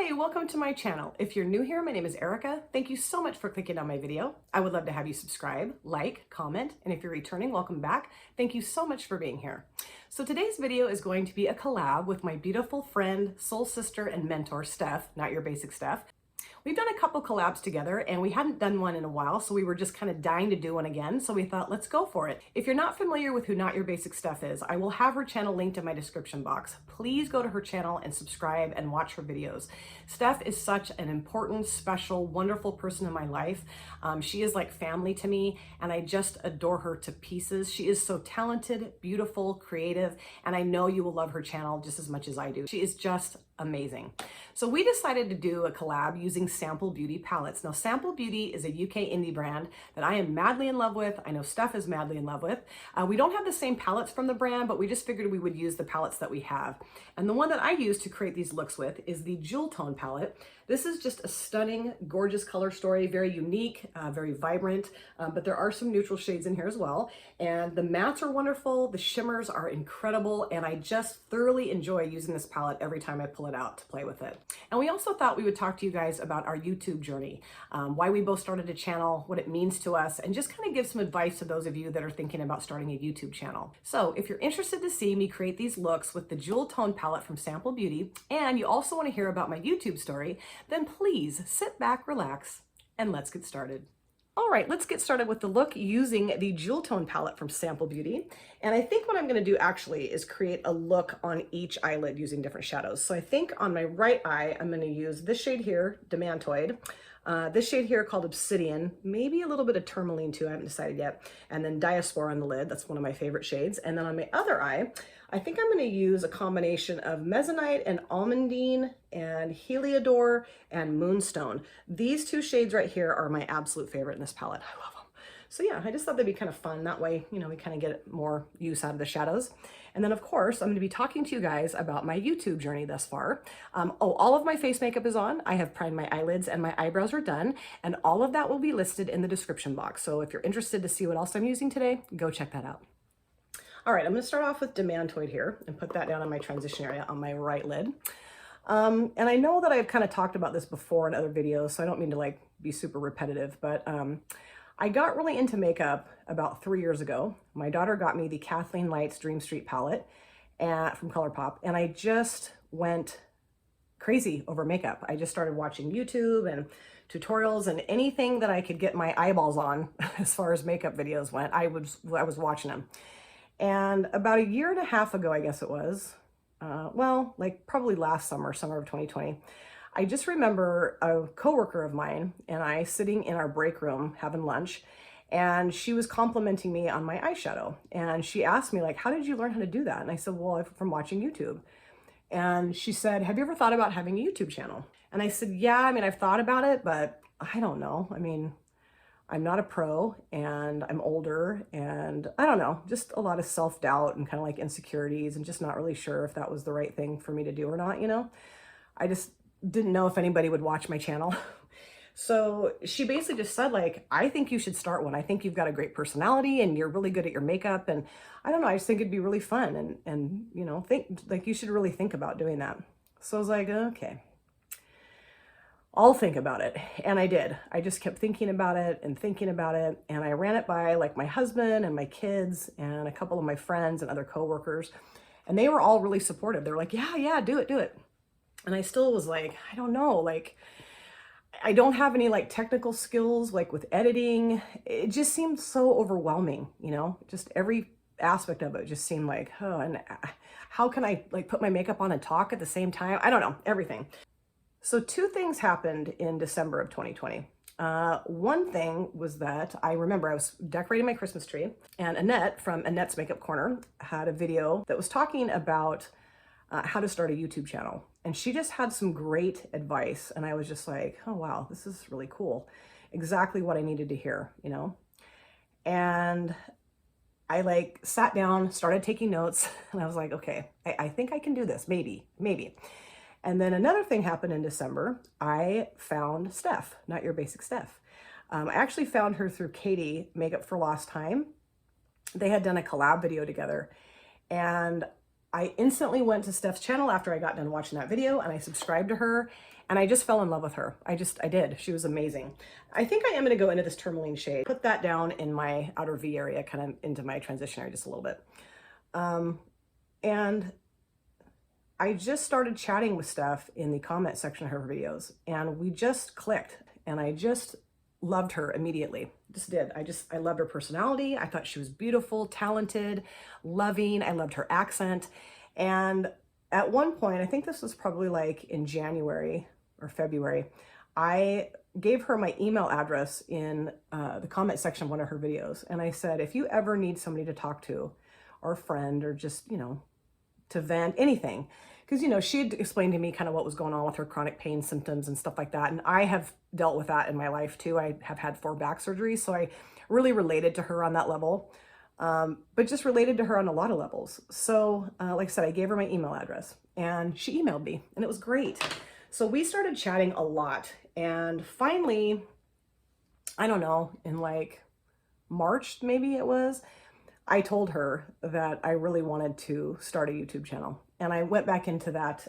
Hi, welcome to my channel. If you're new here, my name is Erica. Thank you so much for clicking on my video. I would love to have you subscribe, like, comment, and if you're returning, welcome back. Thank you so much for being here. So today's video is going to be a collab with my beautiful friend, soul sister, and mentor, Steph, Not Your Basic Steph. We've done a couple collabs together and we hadn't done one in a while, so we were just kind of dying to do one again. So we thought, let's go for it. If you're not familiar with who Not Your Basic Steph is, I will have her channel linked in my description box. Please go to her channel and subscribe and watch her videos. Steph is such an important, special, wonderful person in my life. She is like family to me and I just adore her to pieces. She is so talented, beautiful, creative, and I know you will love her channel just as much as I do. She is just amazing. So we decided to do a collab using Sample Beauty palettes. Now, Sample Beauty is a UK indie brand that I am madly in love with. I know Steph is madly in love with. We don't have the same palettes from the brand, but we just figured we would use the palettes that we have. And the one that I use to create these looks with is the Jewel Tone palette. This is just a stunning, gorgeous color story, very unique, very vibrant, but there are some neutral shades in here as well. And the mattes are wonderful, the shimmers are incredible, and I just thoroughly enjoy using this palette every time I pull it out to play with it. And we also thought we would talk to you guys about our YouTube journey, why we both started a channel, what it means to us, and just kind of give some advice to those of you that are thinking about starting a YouTube channel. So if you're interested to see me create these looks with the Jewel Tone palette from Sample Beauty, and you also want to hear about my YouTube story, then please sit back, relax, and let's get started. All right, let's get started with the look using the Jewel Tone palette from Sample Beauty. And I think what I'm gonna do actually is create a look on each eyelid using different shadows. So I think on my right eye, I'm gonna use this shade here, Demantoid. This shade here called Obsidian, maybe a little bit of Tourmaline too, I haven't decided yet. And then Diaspora on the lid, that's one of my favorite shades. And then on my other eye, I think I'm gonna use a combination of Mezzanite and Almondine and Heliodor and Moonstone. These two shades right here are my absolute favorite in this palette. I love them. So yeah, I just thought they'd be kind of fun. That way, you know, we kind of get more use out of the shadows. And then of course, I'm gonna be talking to you guys about my YouTube journey thus far. All of my face makeup is on. I have primed my eyelids and my eyebrows are done. And all of that will be listed in the description box. So if you're interested to see what else I'm using today, go check that out. All right, I'm gonna start off with Demantoid here and put that down on my transition area on my right lid. And I know that I've kind of talked about this before in other videos, so I don't mean to like be super repetitive, but I got really into makeup about 3 years ago. My daughter got me the Kathleen Lights Dream Street palette from ColourPop, and I just went crazy over makeup. I just started watching YouTube and tutorials and anything that I could get my eyeballs on as far as makeup videos went, I was watching them. And about a year and a half ago, I guess it was, well, like probably last summer, summer of 2020, I just remember a coworker of mine and I sitting in our break room having lunch, and she was complimenting me on my eyeshadow. And she asked me like, how did you learn how to do that? And I said, well, from watching YouTube. And she said, have you ever thought about having a YouTube channel? And I said, yeah, I mean, I've thought about it, but I don't know. I mean, I'm not a pro and I'm older and I don't know, just a lot of self-doubt and kind of like insecurities and just not really sure if that was the right thing for me to do or not, you know? I just didn't know if anybody would watch my channel. So she basically just said like, I think you should start one. I think you've got a great personality and you're really good at your makeup. And I don't know, I just think it'd be really fun and you know, think like you should really think about doing that. So I was like, okay. I'll think about it. And I did. I just kept thinking about it. And I ran it by like my husband and my kids and a couple of my friends and other coworkers. And they were all really supportive. They were like, yeah, do it. And I still was like, I don't know, like, I don't have any like technical skills, like with editing. It just seemed so overwhelming, you know, just every aspect of it just seemed like, oh, and how can I like put my makeup on and talk at the same time? I don't know, everything. So two things happened in December of 2020. One thing was that I remember I was decorating my Christmas tree and Annette from Annette's Makeup Corner had a video that was talking about how to start a YouTube channel. And she just had some great advice. And I was just like, oh, wow, this is really cool. Exactly what I needed to hear, you know? And I like sat down, started taking notes, and I was like, okay, I think I can do this, maybe. And then another thing happened in December. I found Steph, Not Your Basic Steph. I actually found her through Katie, Makeup for Lost Time. They had done a collab video together. And I instantly went to Steph's channel after I got done watching that video and I subscribed to her. And I just fell in love with her. I did. She was amazing. I think I am going to go into this tourmaline shade. Put that down in my outer V area, kind of into my transition area just a little bit. And I just started chatting with Steph in the comment section of her videos, and we just clicked, and I just loved her immediately. Just did. I loved her personality. I thought she was beautiful, talented, loving. I loved her accent. And at one point, I think this was probably like in January or February, I gave her my email address in the comment section of one of her videos. And I said, if you ever need somebody to talk to, or a friend, or just, you know, to vent, anything. Because, you know, she had explained to me kind of what was going on with her chronic pain symptoms and stuff like that. And I have dealt with that in my life too. I have had 4 back surgeries, so I really related to her on that level, but just related to her on a lot of levels. So like I said, I gave her my email address and she emailed me, and it was great. So we started chatting a lot, and finally, I don't know, in like March, maybe it was, I told her that I really wanted to start a YouTube channel. And I went back into that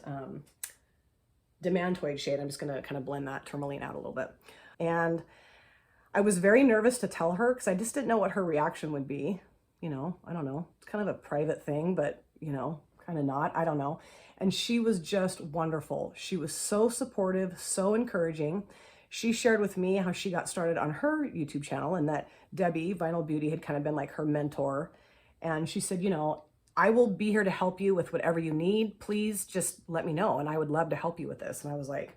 Demantoid shade. I'm just going to kind of blend that tourmaline out a little bit. And I was very nervous to tell her because I just didn't know what her reaction would be. You know, I don't know. It's kind of a private thing, but, you know, kind of not. I don't know. And she was just wonderful. She was so supportive, so encouraging. She shared with me how she got started on her YouTube channel, and that Debbie, Vinyl Beauty, had kind of been like her mentor. And she said, you know, I will be here to help you with whatever you need. Please just let me know, and I would love to help you with this. And I was like,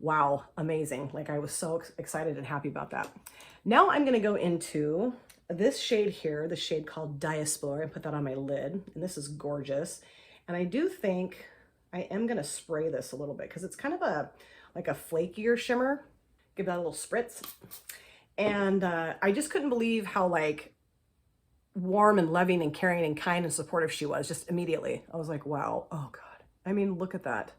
wow, amazing. Like, I was so excited and happy about that. Now I'm going to go into this shade here, the shade called Diaspora, and put that on my lid. And this is gorgeous. And I do think I am going to spray this a little bit because it's kind of like a flakier shimmer. Give that a little spritz. And I just couldn't believe how like warm and loving and caring and kind and supportive she was just immediately. I was like, wow, oh God. I mean, look at that.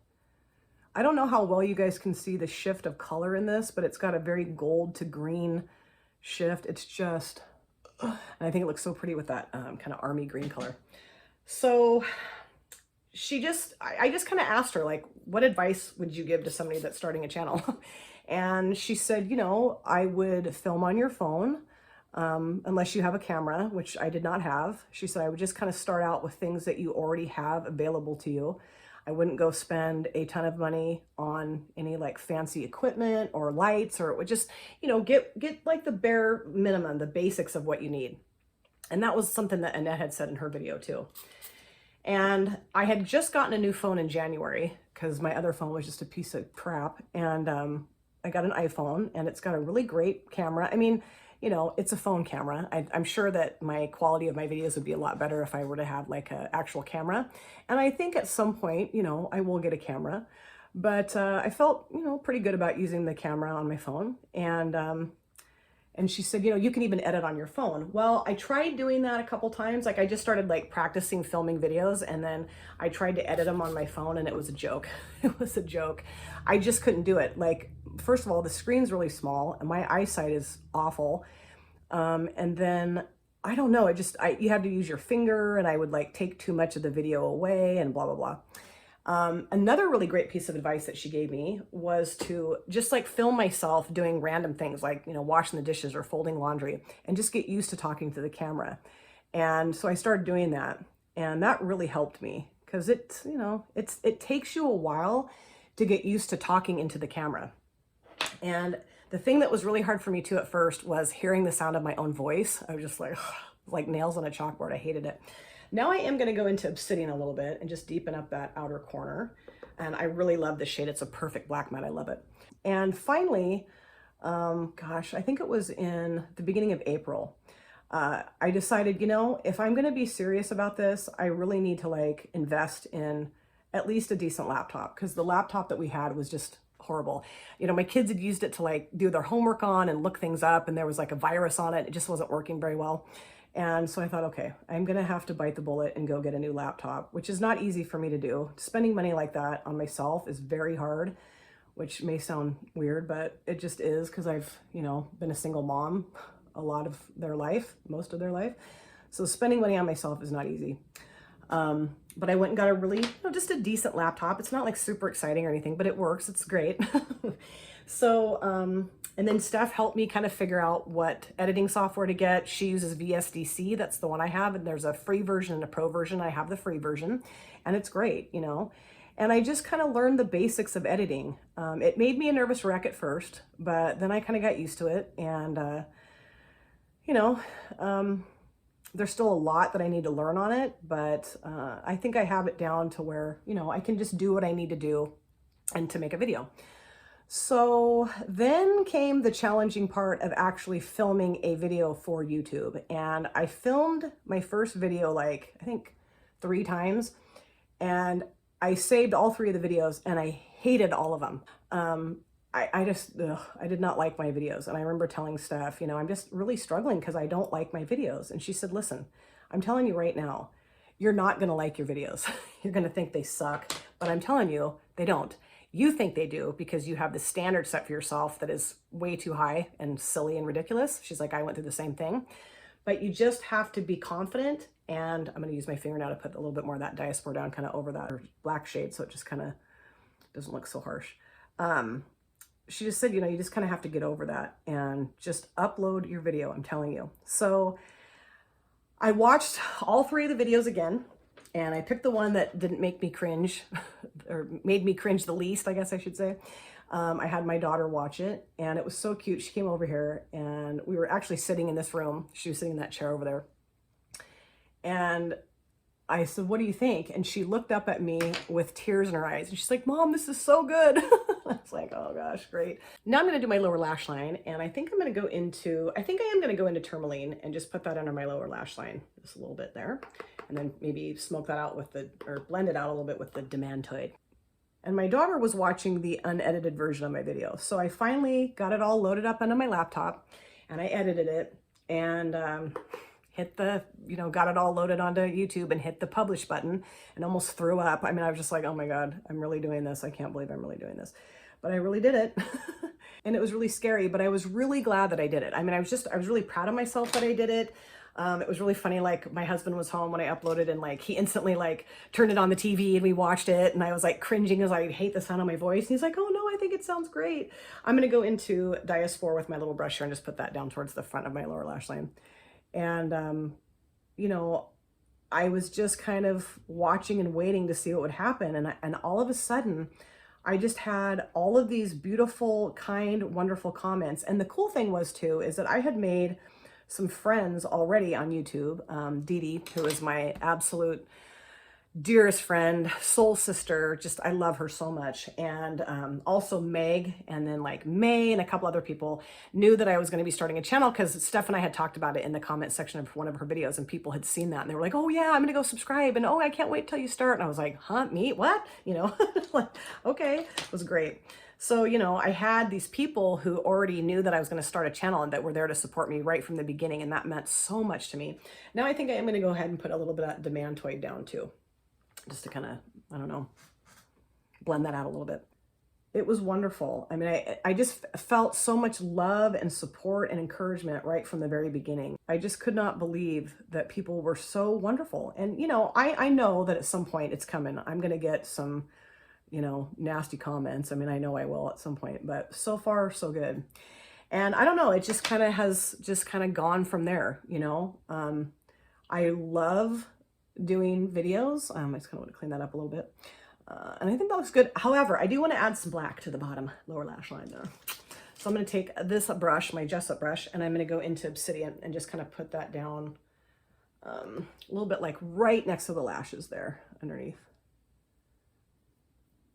I don't know how well you guys can see the shift of color in this, but it's got a very gold to green shift. It's just, and I think it looks so pretty with that kind of army green color. So I just kind of asked her, like, what advice would you give to somebody that's starting a channel? And she said, you know, I would film on your phone, unless you have a camera, which I did not have. She said, I would just kind of start out with things that you already have available to you. I wouldn't go spend a ton of money on any like fancy equipment or lights, or it would just, you know, get like the bare minimum, the basics of what you need. And that was something that Annette had said in her video too. And I had just gotten a new phone in January because my other phone was just a piece of crap. And I got an iPhone, and it's got a really great camera. I mean, you know, it's a phone camera. I'm sure that my quality of my videos would be a lot better if I were to have like an actual camera. And I think at some point, you know, I will get a camera. But I felt, you know, pretty good about using the camera on my phone. And she said, you know, you can even edit on your phone. Well, I tried doing that a couple times. Like, I just started like practicing filming videos, and then I tried to edit them on my phone, and it was a joke. It was a joke. I just couldn't do it. Like, first of all, the screen's really small and my eyesight is awful. And then I don't know, you have to use your finger, and I would like take too much of the video away and blah, blah, blah. Another really great piece of advice that she gave me was to just like film myself doing random things like, you know, washing the dishes or folding laundry, and just get used to talking to the camera. And so I started doing that, and that really helped me because it's, you know, it takes you a while to get used to talking into the camera. And the thing that was really hard for me too at first was hearing the sound of my own voice. I was just like nails on a chalkboard. I hated it. Now I am going to go into Obsidian a little bit and just deepen up that outer corner. And I really love this shade. It's a perfect black matte. I love it. And finally, gosh, I think it was in the beginning of April, I decided, you know, if I'm going to be serious about this, I really need to like invest in at least a decent laptop, because the laptop that we had was just horrible. You know, my kids had used it to like do their homework on and look things up, and there was like a virus on it. It just wasn't working very well. And so I thought, okay, I'm going to have to bite the bullet and go get a new laptop, which is not easy for me to do. Spending money like that on myself is very hard, which may sound weird, but it just is, because I've, you know, been a single mom a lot of their life, most of their life. So spending money on myself is not easy. But I went and got a really, just a decent laptop. It's not like super exciting or anything, but it works. It's great. So, and then Steph helped me kind of figure out what editing software to get. She uses VSDC. That's the one I have. And there's a free version and a pro version. I have the free version and it's great, and I just kind of learned the basics of editing. It made me a nervous wreck at first, but then I kind of got used to it. And, there's still a lot that I need to learn on it, but I think I have it down to where, I can just do what I need to do and to make a video. So then came the challenging part of actually filming a video for YouTube. And I filmed my first video, like, I think 3 times. And I saved all 3 of the videos and I hated all of them. I did not like my videos. And I remember telling Steph, I'm just really struggling because I don't like my videos. And she said, listen, I'm telling you right now, you're not going to like your videos. You're going to think they suck, but I'm telling you, they don't. You think they do because you have the standard set for yourself that is way too high and silly and ridiculous. She's like, I went through the same thing, but you just have to be confident. And I'm going to use my finger now to put a little bit more of that Diaspora down kind of over that black shade. So it just kind of doesn't look so harsh. She just said, you just kind of have to get over that and just upload your video. I'm telling you. So I watched all 3 of the videos again. And I picked the one that didn't make me cringe, or made me cringe the least, I guess I should say. I had my daughter watch it, and it was so cute. She came over here, and we were actually sitting in this room. She was sitting in that chair over there. And I said, what do you think? And she looked up at me with tears in her eyes, and she's like, Mom, this is so good. I was like, oh gosh, great. Now I'm going to do my lower lash line, and I think I am going to go into tourmaline and just put that under my lower lash line, just a little bit there. And then maybe smoke that out or blend it out a little bit with the Demantoid. And my daughter was watching the unedited version of my video. So I finally got it all loaded up onto my laptop and I edited it and got it all loaded onto YouTube and hit the publish button and almost threw up. I mean, I was just like, oh my God, I'm really doing this. I can't believe I'm really doing this. But I really did it. And it was really scary, but I was really glad that I did it. I mean, I was really proud of myself that I did it. It was really funny. Like my husband was home when I uploaded and like, he instantly like turned it on the TV and we watched it. And I was like cringing because I hate the sound of my voice. And he's like, oh no, I think it sounds great. I'm going to go into Diaspora with my little brush here and just put that down towards the front of my lower lash line. And, I was just kind of watching and waiting to see what would happen. And all of a sudden I just had all of these beautiful, kind, wonderful comments. And the cool thing was too, is that I had made some friends already on YouTube. Dee, who is my absolute dearest friend, soul sister, just I love her so much. And also Meg, and then like May and a couple other people knew that I was going to be starting a channel because Steph and I had talked about it in the comment section of one of her videos and people had seen that and they were like, oh yeah, I'm going to go subscribe and oh, I can't wait till you start. And I was like, huh, me? What? Like, okay, it was great. So, I had these people who already knew that I was going to start a channel and that were there to support me right from the beginning. And that meant so much to me. Now I think I am going to go ahead and put a little bit of Demantoid down too, just to kind of, I don't know, blend that out a little bit. It was wonderful. I mean, I just felt so much love and support and encouragement right from the very beginning. I just could not believe that people were so wonderful. And, I know that at some point it's coming. I'm going to get some nasty comments. I mean, I know I will at some point, but so far so good. And I don't know, it just kind of has just kind of gone from there. I love doing videos. I just kind of want to clean that up a little bit. And I think that looks good. However, I do want to add some black to the bottom lower lash line there. So I'm going to take this brush, my Jessup brush, and I'm going to go into Obsidian and just kind of put that down a little bit like right next to the lashes there underneath.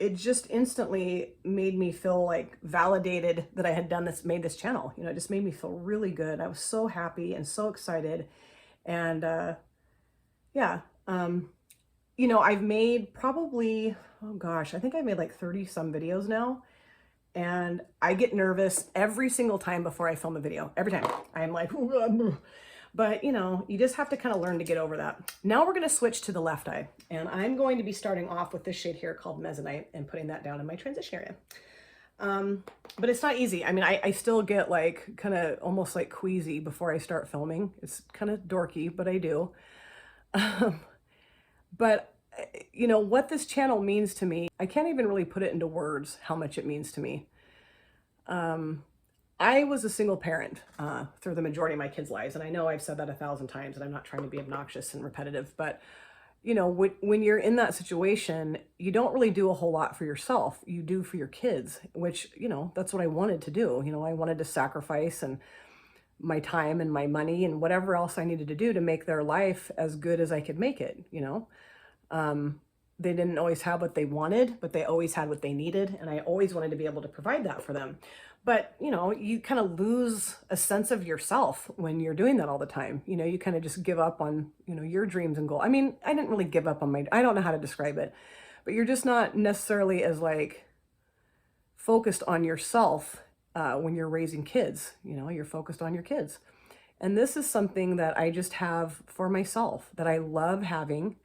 It just instantly made me feel like validated that I had made this channel. It just made me feel really good. I was so happy and so excited. And yeah, I've made probably, oh gosh, I think I made like 30 some videos now. And I get nervous every single time before I film a video. Every time I'm like, but you just have to kind of learn to get over that. Now we're going to switch to the left eye, and I'm going to be starting off with this shade here called Mezzanite and putting that down in my transition area. But it's not easy. I mean, I still get like kind of almost like queasy before I start filming. It's kind of dorky, but I do. But you know, what this channel means to me, I can't even really put it into words how much it means to me. I was a single parent through the majority of my kids' lives. And I know I've said that 1,000 times and I'm not trying to be obnoxious and repetitive, but you know, when you're in that situation, you don't really do a whole lot for yourself. You do for your kids, which, you know, that's what I wanted to do. You know, I wanted to sacrifice and my time and my money and whatever else I needed to do to make their life as good as I could make it, you know. They didn't always have what they wanted, but they always had what they needed. And I always wanted to be able to provide that for them. But, you know, you kind of lose a sense of yourself when you're doing that all the time. You know, you kind of just give up on, you know, your dreams and goals. I mean, I didn't really give up on I don't know how to describe it, but you're just not necessarily as like focused on yourself when you're raising kids. You know, you're focused on your kids. And this is something that I just have for myself that I love having.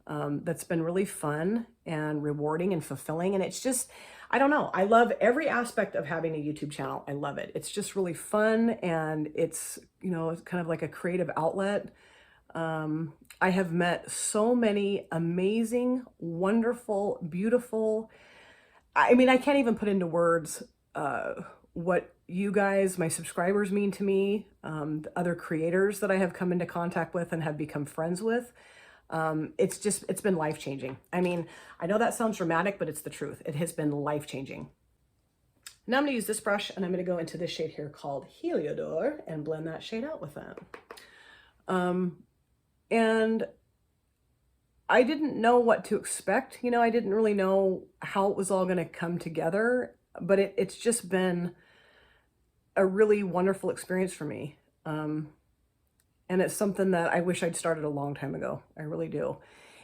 That's been really fun and rewarding and fulfilling. And it's just, I don't know. I love every aspect of having a YouTube channel. I love it. It's just really fun. And it's, you know, it's kind of like a creative outlet. I have met so many amazing, wonderful, beautiful, I mean, I can't even put into words, what you guys, my subscribers mean to me, the other creators that I have come into contact with and have become friends with. It's been life-changing. I mean, I know that sounds dramatic, but it's the truth. It has been life-changing. Now I'm going to use this brush and I'm going to go into this shade here called Heliodor and blend that shade out with that. And I didn't know what to expect. You know, I didn't really know how it was all going to come together, but it's just been a really wonderful experience for me. And it's something that I wish I'd started a long time ago. I really do.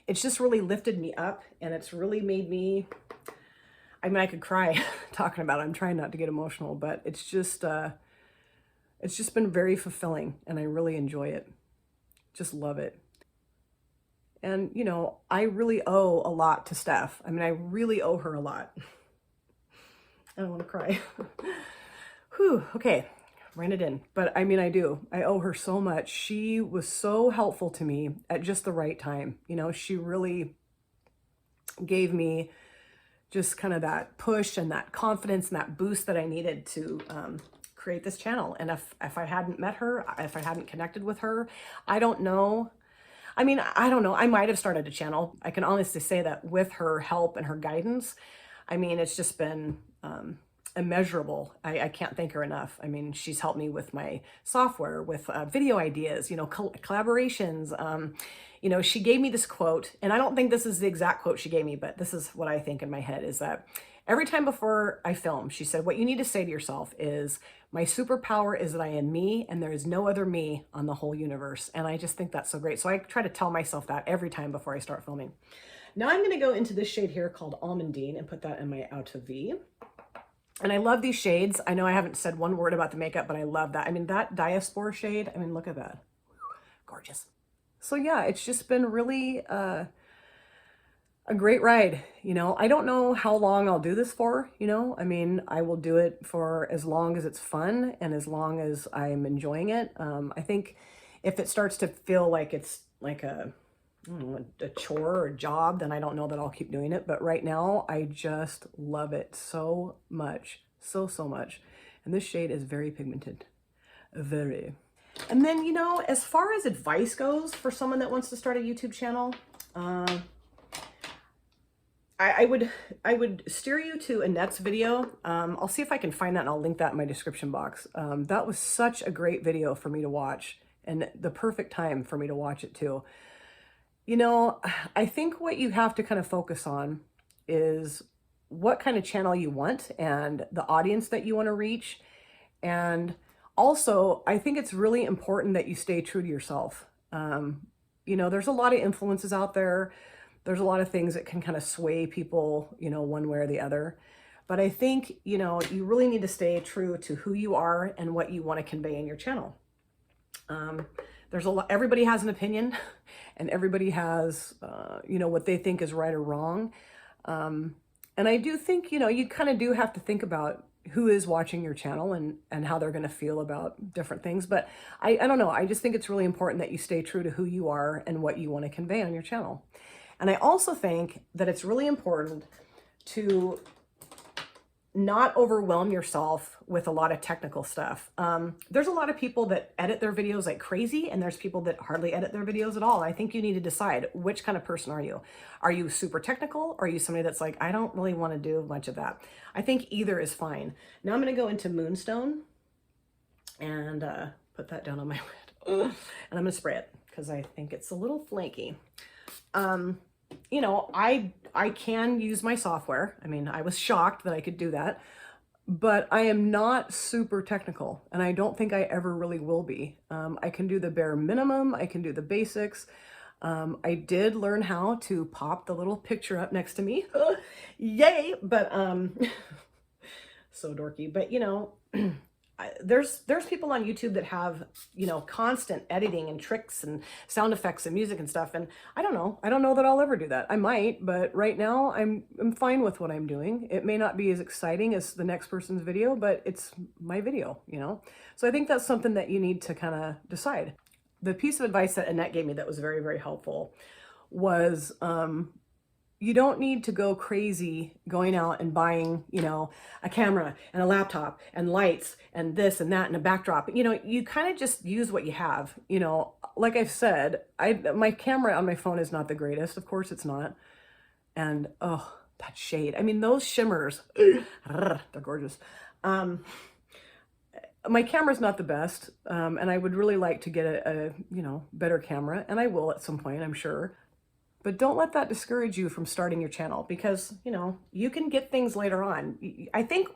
It's just really lifted me up and it's really made me, I mean, I could cry talking about it. I'm trying not to get emotional, but it's just been very fulfilling and I really enjoy it. Just love it. And, you know, I really owe a lot to Steph. I mean, I really owe her a lot. I don't want to cry. Whew, okay. Ran it in. But I mean, I do. I owe her so much. She was so helpful to me at just the right time. You know, she really gave me just kind of that push and that confidence and that boost that I needed to create this channel. And if I hadn't met her, if I hadn't connected with her, I don't know. I mean, I don't know. I might have started a channel. I can honestly say that with her help and her guidance, I mean, it's just been immeasurable. I can't thank her enough. I mean, she's helped me with my software, with video ideas, you know, collaborations. You know, she gave me this quote, and I don't think this is the exact quote she gave me, but this is what I think in my head is that every time before I film, she said, what you need to say to yourself is, my superpower is that I am me and there is no other me on the whole universe. And I just think that's so great. So I try to tell myself that every time before I start filming. Now I'm going to go into this shade here called Almondine and put that in my Outer V. And I love these shades. I know I haven't said one word about the makeup, but I love that. I mean, that Diaspora shade, I mean, look at that. Gorgeous. So yeah, it's just been really a great ride. You know, I don't know how long I'll do this for, you know, I mean, I will do it for as long as it's fun and as long as I'm enjoying it. I think if it starts to feel like it's like a chore or a job, then I don't know that I'll keep doing it. But right now, I just love it so much, so much. And this shade is very pigmented, very. And then, you know, as far as advice goes for someone that wants to start a YouTube channel, I would steer you to Annette's video. I'll see if I can find that and I'll link that in my description box. That was such a great video for me to watch and the perfect time for me to watch it too. You know, I think what you have to kind of focus on is what kind of channel you want and the audience that you want to reach. And also, I think it's really important that you stay true to yourself. You know, there's a lot of influences out there. There's a lot of things that can kind of sway people, you know, one way or the other. But I think, you know, you really need to stay true to who you are and what you want to convey in your channel. There's a lot, everybody has an opinion and everybody has, you know, what they think is right or wrong. And I do think, you know, you kind of do have to think about who is watching your channel and how they're going to feel about different things. But I don't know. I just think it's really important that you stay true to who you are and what you want to convey on your channel. And I also think that it's really important to not overwhelm yourself with a lot of technical stuff. There's a lot of people that edit their videos like crazy, and there's people that hardly edit their videos at all. I think you need to decide, which kind of person are you? Are you super technical? Or are you somebody that's like, I don't really want to do much of that? I think either is fine. Now I'm going to go into Moonstone and put that down on my lid. And I'm going to spray it because I think it's a little flaky. You know, I can use my software. I mean, I was shocked that I could do that, but I am not super technical, and I don't think I ever really will be. I can do the bare minimum. I can do the basics. I did learn how to pop the little picture up next to me. Yay! But so dorky. But you know, there's people on YouTube that have, you know, constant editing and tricks and sound effects and music and stuff. And I don't know that I'll ever do that. I might, but right now I'm fine with what I'm doing. It may not be as exciting as the next person's video, but it's my video, you know? So I think that's something that you need to kind of decide. The piece of advice that Annette gave me that was very, very helpful was, you don't need to go crazy going out and buying, you know, a camera and a laptop and lights and this and that and a backdrop. You know, you kind of just use what you have. You know, like I've said, my camera on my phone is not the greatest. Of course it's not. And oh, that shade. I mean, those shimmers, they're gorgeous. My camera's not the best. And I would really like to get a, you know, better camera. And I will at some point, I'm sure. But don't let that discourage you from starting your channel, because, you know, you can get things later on. I think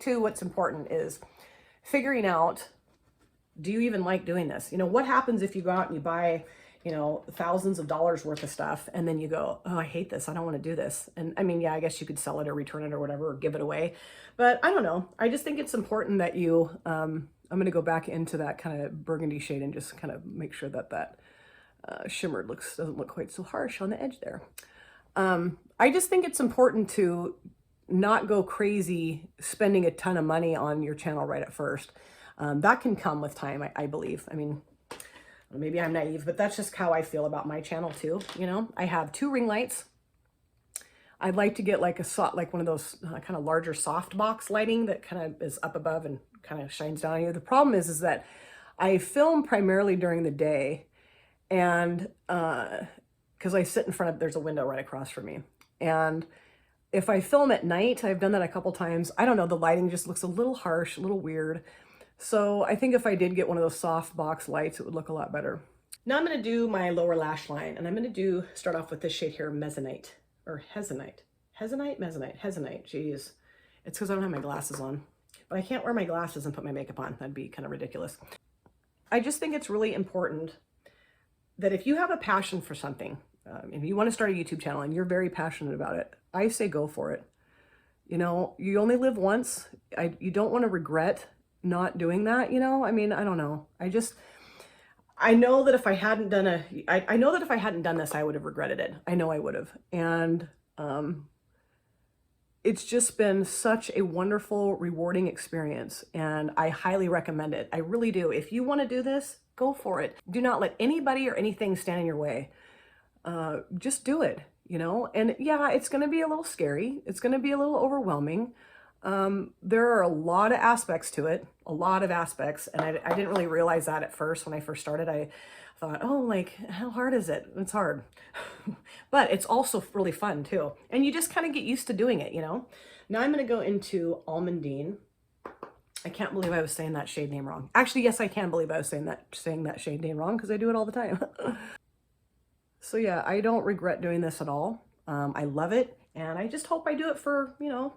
too, what's important is figuring out, do you even like doing this? You know, what happens if you go out and you buy, you know, thousands of dollars worth of stuff, and then you go, oh, I hate this. I don't want to do this. And I mean, yeah, I guess you could sell it or return it or whatever, or give it away. But I don't know. I just think it's important that you, I'm going to go back into that kind of burgundy shade and just kind of make sure that shimmer doesn't look quite so harsh on the edge there. I just think it's important to not go crazy spending a ton of money on your channel right at first. That can come with time, I believe. I mean, maybe I'm naive, but that's just how I feel about my channel too. You know, I have 2 ring lights. I'd like to get like like one of those kind of larger soft box lighting that kind of is up above and kind of shines down on you. The problem is that I film primarily during the day. And because I sit in front of, there's a window right across from me. And if I film at night, I've done that a couple times, I don't know, the lighting just looks a little harsh, a little weird. So I think if I did get one of those soft box lights, it would look a lot better. Now I'm going to do my lower lash line, and I'm going to start off with this shade here, Mezzanite, or Hezonite. Mezzanite. Jeez. It's because I don't have my glasses on. But I can't wear my glasses and put my makeup on. That'd be kind of ridiculous. I just think it's really important that if you have a passion for something, if you want to start a YouTube channel and you're very passionate about it, I say go for it. You know, you only live once. You don't want to regret not doing that, you know? I mean, I don't know. I know that if I hadn't done I know that if I hadn't done this, I would have regretted it. I know I would have. And it's just been such a wonderful, rewarding experience. And I highly recommend it. I really do. If you want to do this, go for it. Do not let anybody or anything stand in your way. Just do it, you know? And yeah, it's going to be a little scary. It's going to be a little overwhelming. There are a lot of aspects to it, a lot of aspects. And I didn't really realize that at first. When I first started, I thought, oh, like, how hard is it? It's hard. But it's also really fun too. And you just kind of get used to doing it, you know? Now I'm going to go into Almondine. I can't believe I was saying that shade name wrong. Actually, yes, I can believe I was saying that shade name wrong, because I do it all the time. So yeah, I don't regret doing this at all. I love it. And I just hope I do it for, you know,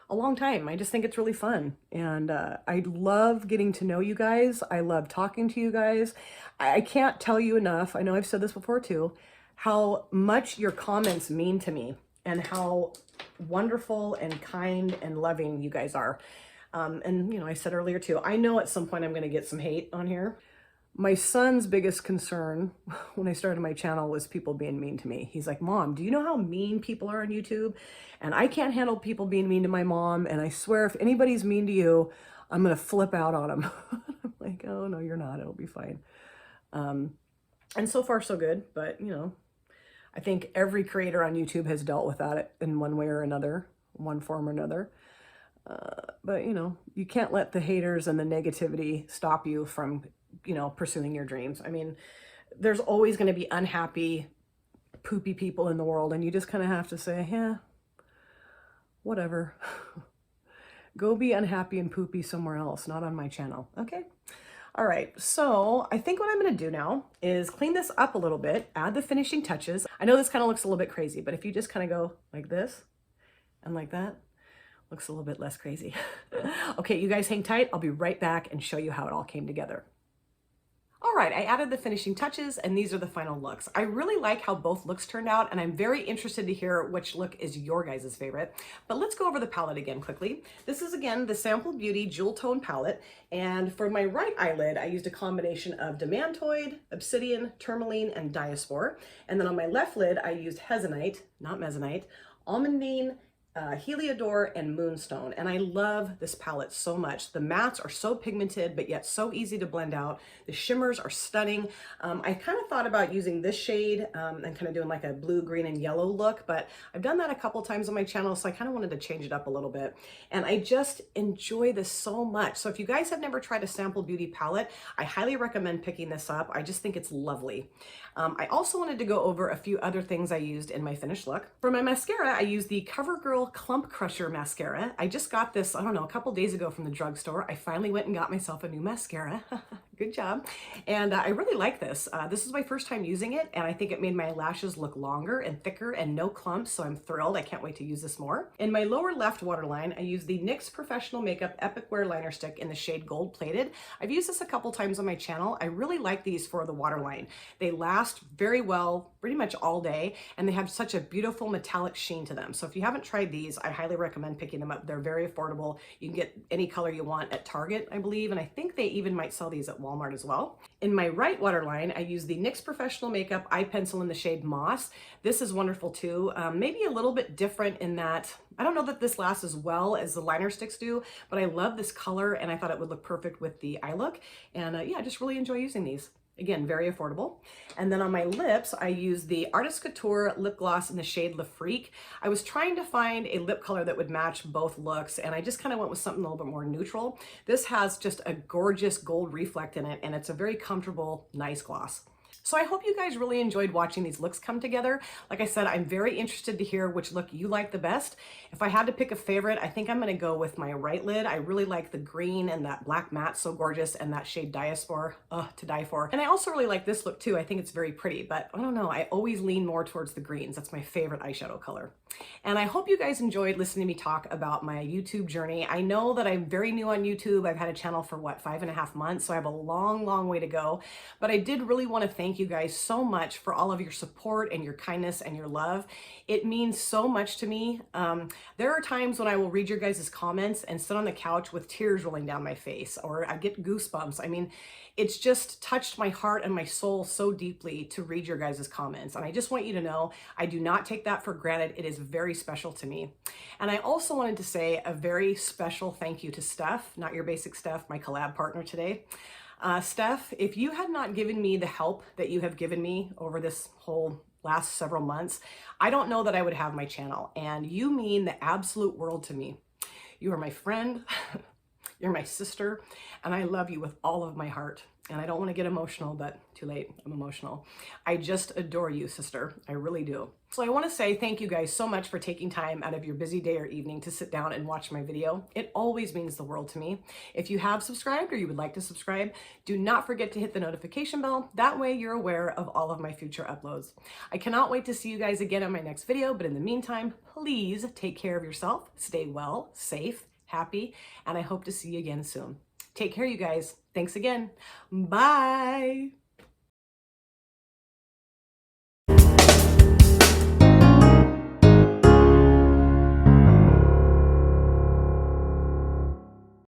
a long time. I just think it's really fun. And I love getting to know you guys. I love talking to you guys. I can't tell you enough, I know I've said this before too, how much your comments mean to me and how wonderful and kind and loving you guys are. And, you know, I said earlier too, I know at some point I'm going to get some hate on here. My son's biggest concern when I started my channel was people being mean to me. He's like, Mom, do you know how mean people are on YouTube? And I can't handle people being mean to my mom. And I swear if anybody's mean to you, I'm going to flip out on them. I'm like, oh, no, you're not. It'll be fine. And so far, so good. But, you know, I think every creator on YouTube has dealt with that in one way or another, one form or another. But, you know, you can't let the haters and the negativity stop you from, you know, pursuing your dreams. I mean, there's always going to be unhappy, poopy people in the world, and you just kind of have to say, yeah, whatever. Go be unhappy and poopy somewhere else, not on my channel, okay? All right, so I think what I'm going to do now is clean this up a little bit, add the finishing touches. I know this kind of looks a little bit crazy, but if you just kind of go like this and like that, looks a little bit less crazy. Okay, you guys hang tight. I'll be right back and show you how it all came together. All right, I added the finishing touches and these are the final looks. I really like how both looks turned out and I'm very interested to hear which look is your guys' favorite. But let's go over the palette again quickly. This is again the Sample Beauty Jewel Tone palette, and for my right eyelid I used a combination of Demantoid, Obsidian, Tourmaline, and Diaspora. And then on my left lid I used Hezonite, not Mezzanite, Almondine, Heliodor, and Moonstone. And I love this palette so much. The mattes are so pigmented, but yet so easy to blend out. The shimmers are stunning. I kind of thought about using this shade and kind of doing like a blue, green, and yellow look, but I've done that a couple times on my channel, so I kind of wanted to change it up a little bit. And I just enjoy this so much. So if you guys have never tried a Sample Beauty palette, I highly recommend picking this up. I just think it's lovely. I also wanted to go over a few other things I used in my finished look. For my mascara, I used the CoverGirl Clump Crusher mascara. I just got this, I don't know, a couple days ago from the drugstore. I finally went and got myself a new mascara. Good job. And I really like this. This is my first time using it, and I think it made my lashes look longer and thicker and no clumps, so I'm thrilled. I can't wait to use this more. In my lower left waterline, I used the NYX Professional Makeup Epic Wear Liner Stick in the shade Gold Plated. I've used this a couple times on my channel. I really like these for the waterline. They last very well, pretty much all day, and they have such a beautiful metallic sheen to them. So if you haven't tried these, I highly recommend picking them up. They're very affordable. You can get any color you want at Target, I believe, and I think they even might sell these at Walmart as well. In my right waterline, I use the NYX Professional Makeup Eye Pencil in the shade Moss. This is wonderful too. Maybe a little bit different in that I don't know that this lasts as well as the liner sticks do, but I love this color and I thought it would look perfect with the eye look. And yeah, I just really enjoy using these. Again, very affordable. And then on my lips, I used the Artist Couture lip gloss in the shade Le Freak. I was trying to find a lip color that would match both looks, and I just kind of went with something a little bit more neutral. This has just a gorgeous gold reflect in it, and it's a very comfortable, nice gloss. So I hope you guys really enjoyed watching these looks come together. Like I said, I'm very interested to hear which look you like the best. If I had to pick a favorite, I think I'm gonna go with my right lid. I really like the green and that black matte, so gorgeous, and that shade Diaspora, to die for. And I also really like this look too. I think it's very pretty, but I don't know, I always lean more towards the greens. That's my favorite eyeshadow color. And I hope you guys enjoyed listening to me talk about my YouTube journey. I know that I'm very new on YouTube. I've had a channel for what, 5.5 months, so I have a long, long way to go. But I did really want to thank you guys so much for all of your support and your kindness and your love. It means so much to me. There are times when I will read your guys' comments and sit on the couch with tears rolling down my face, or I get goosebumps. I mean, it's just touched my heart and my soul so deeply to read your guys' comments. And I just want you to know, I do not take that for granted. It is very special to me. And I also wanted to say a very special thank you to Steph, Not Your Basic Steph, my collab partner today. Steph, if you had not given me the help that you have given me over this whole last several months, I don't know that I would have my channel. And you mean the absolute world to me. You are my friend, you're my sister, and I love you with all of my heart. And I don't want to get emotional, but too late, I'm emotional. I just adore you, sister. I really do. So I want to say thank you guys so much for taking time out of your busy day or evening to sit down and watch my video. It always means the world to me. If you have subscribed or you would like to subscribe, do not forget to hit the notification bell. That way you're aware of all of my future uploads. I cannot wait to see you guys again on my next video, but in the meantime, please take care of yourself, stay well, safe, happy, and I hope to see you again soon. Take care, you guys. Thanks again. Bye.